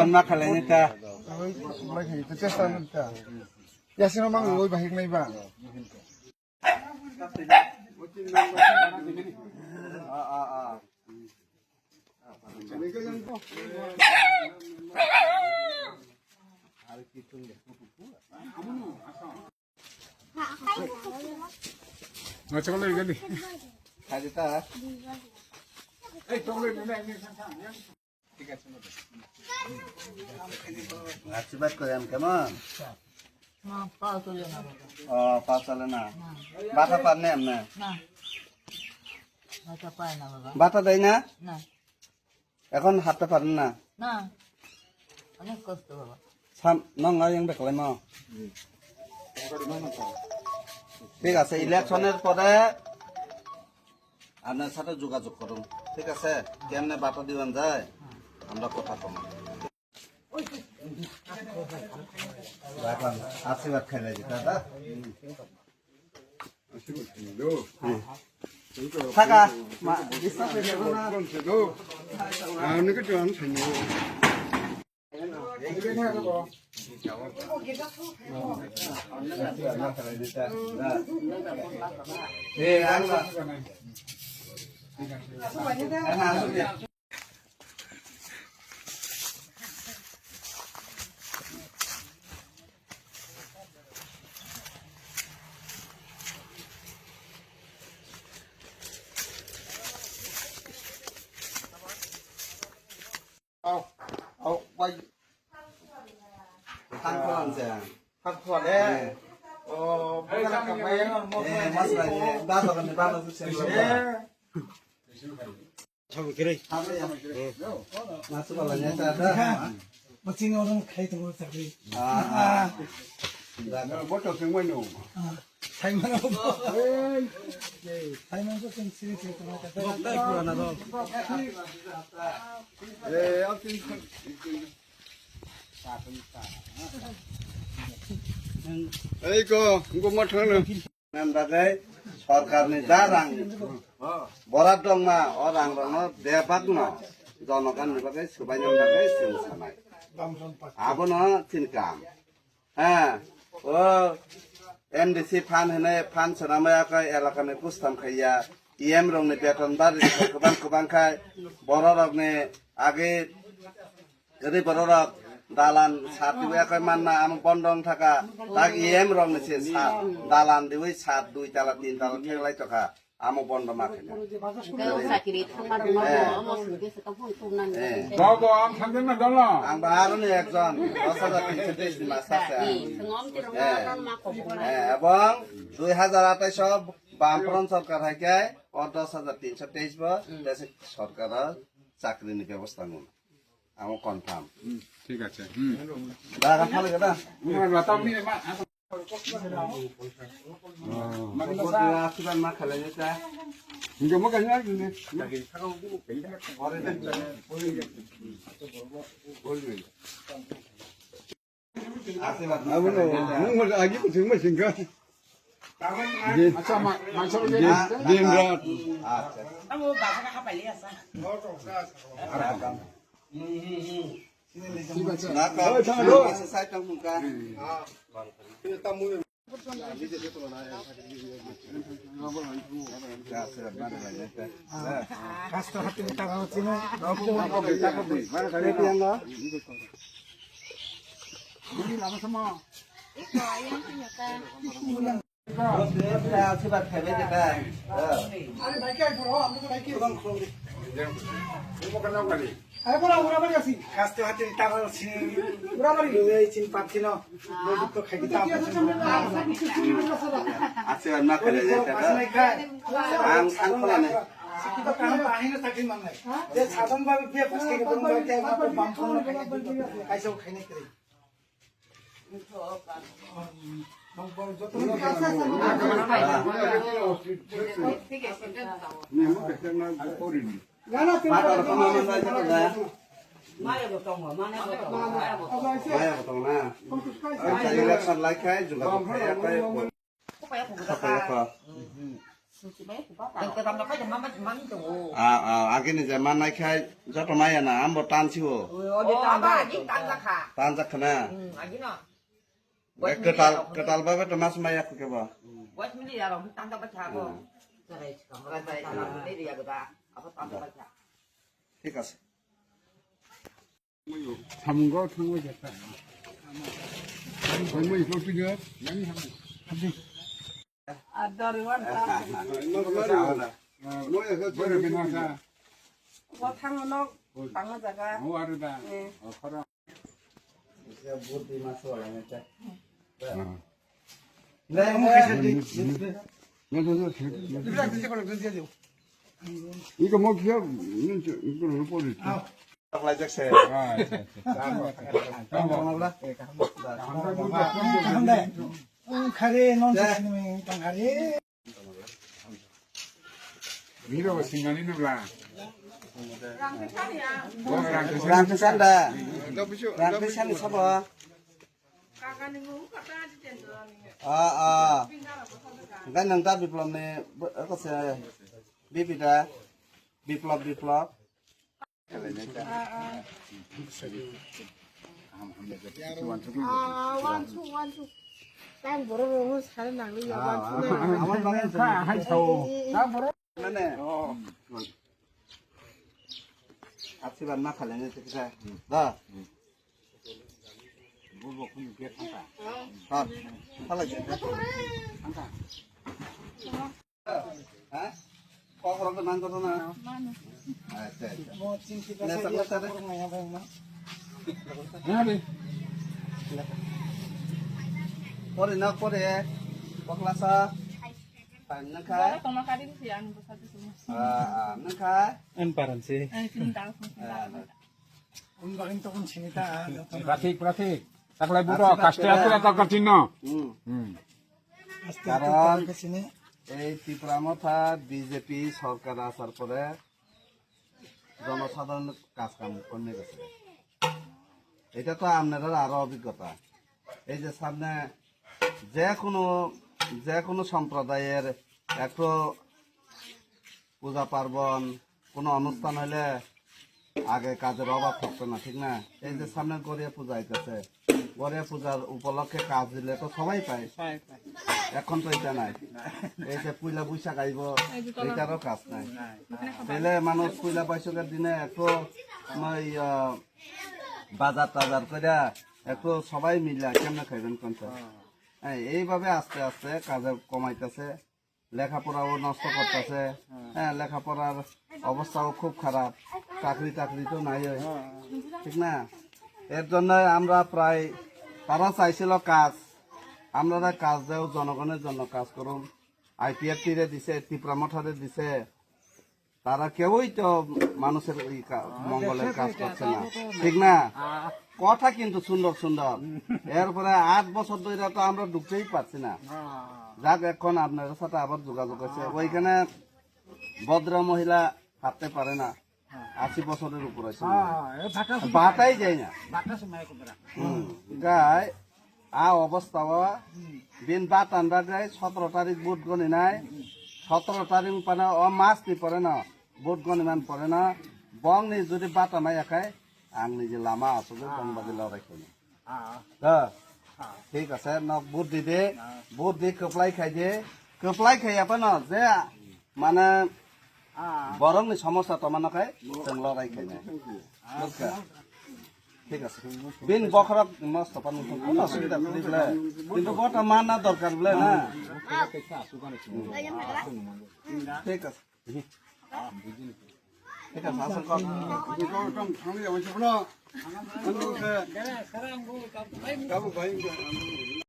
na khalai ni ta mai hi ta chesta ni ta ya sino mang loi bahik nai ba Macam mana lagi? Hari ta Tolong ni ni sangat ya. Tiga semua. Akibat ko yan kama pausala na bata pa nem na bata দেয় না এখন হাঁটতে পারেন না অনেক কষ্ট বাবা নঙ্গা yang বেকলে ন ঠিক আছে ইলেকশনের পরে আপনার সাথে যোগাযোগ করুন ঠিক আছে কেমনে বাটা দিবেন যায় আমরা কথা কম আশীর্বাদ খাইলে দাদা থাকা quay thang con rẻ hat ko de o bukala ka mai no mo mas lagi dah tak kan dah tu sen chau kire masuk balanya ada machin orang khai to sakri dah Botol semua ni. thai man thai man ko sen siri se to ka tak purana dah Apa ni? Ko, kau macam mana? নামটাকে সরকারনি যা রাং বরাদ দং না অ রাং দং দেপাক ন জনগণ নিবাকে সুবাই নামটাকে সিনসানাই আবন তিনকাম হ্যাঁ ও MDC fun হনে fun সনামায়াকে এলাকানে পুস্তাম খাইয়া EM রংনি বেতন বাড়ি গোবাং গোবাং খাই বড় রকনে আগে যদি বড় rock dalan sat diwe koy manna am pondong thaka tak iem rong ni se sat dalan diwe sat dui tala tin tala thelai toka am pondong ma khena Kau sakit itu kan rumah mau sendiri sekarang tunan. Bawa am sampai mana dah? ang baharu ni ekjon 10,330 di masa se Sengom di rumah orang makom. এবং 2028 বামফ্রন্ট সরকার হাইকে 10,323 ব দেশে সরকার চাকরি নি ব্যবস্থা নু আম confirm ঠিক আছে দাগা ফালে গদা Batam ni mak. Akibat mak khale jeta Hingga makan lagi ni. Akibat Abu no, mu lagi pun semua singgah. Macam macam dia berat. আচ্ছা Kamu bahasa apa lihat sah? না কা আছে সাইটং মুকা kasta hati ta ga chino akibat khale jeta are bike ai poro amko bike bang kholo Makan apa ni? আরে বলা ওরা বাড়ি আছি কাস্তে হাতে টাকা আছে ওরা বাড়ি এই চিন পাচ্ছি না দুধ তো খাইতে তা akibat mak khale jeta নাই খায় ang ang khole কিন্তু কাম পাহিনা থাকি মান নাই যে সাধারণ ভাবে দিয়ে পাঁচ থেকে বন্ধ করতে আমাকে বাম ফোন খাইছো খাইনে করে যত Ni mu betul nak korin. না না pator pamaman ba jeta da Mana botong, mana botong, mana botong. maya botong na ang election like kai juga kaya kai Pokoknya aku Supaya buka. kok. Supaya aku buka. Dan ketemu kau jangan mami tu. আগে নিজে মানাই খাই যত মাইয়া না আমবো টানছিও Oh, apa lagi tanda kah? টান যাচ্ছে না Lagi no. কেটাল ভাবে তো মাছ মাইয়া কেব Buat mili ya, orang tanda baca aku. Cerai sekarang. Cerai sekarang ini dia kita. Apa tanda baca? ঠিক আছে 삼은 거 통고 됐다. 젊은 이거 비교. 양이 한. 뭐야 그 저를 비나사. 뭐 하르다. 커라. বুদ্ধি মাছ লাগে 이거 뭐 기억 이거를 보냈지. লাই যাচ্ছে খারে নন সিনেমে কাঙ্গারে 미로 신간이 누구라. রামকৃষ্ণদা রামকৃষ্ণ সব গাই নংটা বিপ্লব নে কছে বিপিটা বিপ্লব বিপ্লব 완충. 난 모르고 사는 낭비야. আমার বাগান 한타오. মানে আছিবার না খালে নে ঠিক আছে দা বুবো কোন কে খাতা হ্যাঁ ভালো আছে হ্যাঁ কখনো মান করো না আচ্ছা আচ্ছা mo cinta Nasa sa mata rin. ngaya ba na 나리. পরে না পরে পকলাসা পান না খায় Pemakarin sih yang satu semua. না খায় Pintar. un bagin to kun sinita pratik. Taklay buro kaste ato ato katino. aste Karon. to kasine এই ত্রিপুরা মাথা বিজেপি সরকার আসার পরে জনসাধারণ কাজ কাম করে গেছে এটা তো আপনাদের আরো অভিজ্ঞতা এই যে সামনে যে কোনো সম্প্রদায়ের একটু পূজা পার্বণ কোনো অনুষ্ঠান হলে আগে কাজের অভাব থাকতো না ঠিক না এই যে সামনে গড়িয়া পূজা আইতেছে গড়িয়া পূজার উপলক্ষে কাজ দিলে তো সবাই পায় এখন তো এটা নাই এই যে পয়লা বৈশাখ আইব এটারও কাজ নাই তাহলে মানুষ পয়লা বৈশাখের দিনে একটু বাজার টাজার করে একটু সবাই মিলা কেমনে খাইবেন কোনটা হ্যাঁ এইভাবে আস্তে আস্তে কাজে কমাইতেছে লেখাপড়াও নষ্ট করতেছে হ্যাঁ লেখাপড়ার অবস্থাও খুব খারাপ চাকরি তো নাই ঠিক না এর জন্য আমরা প্রায় তারা চাইছিল কাজ আমরা কাজ দেও জনগণের জন্য কাজ করুন আইপিএফ টিরে দিছে ত্রিপুরা মঠরে দিছে তারা কেউই তো মানুষের মঙ্গলের কাজ করছে না ঠিক না কথা কিন্তু সুন্দর সুন্দর এরপরে 8 বছর ধরে তো আমরা ঢুকতেই পারছি না যাক এখন আপনার সাথে আবার যোগাযোগ আছে ওইখানে ভদ্র মহিলা হাঁটতে পারে না 80 বছরের উপর আছে বাতাই যায় না গায় অবস্থা বাবা দিন বাত আন্ডা গায় 17 তারিখ ভোট গণি নাই 17 তারিখ মানে মাস নি পরে না ভোট গণিমান পরে না বং নি যদি বাতা নাই একাই আং নিজে লামা আসলে বংবাদী লড়াই করি ঠিক আছে ন ভোট দি দে ভোট দি কপলাই খাই আপা ন যে মানে বরং নি সমস্যা তো মানকাই जों লড়াই খাই না ঠিক আছে বিন বখরক মস্ত পানি কোনো অসুবিধা করিলে কিন্তু বটা মানা দরকার বলে না ঠিক আছে ঠিক আছে আসল কথা 이거 좀 상리 오시구나. 한국에 가부 가인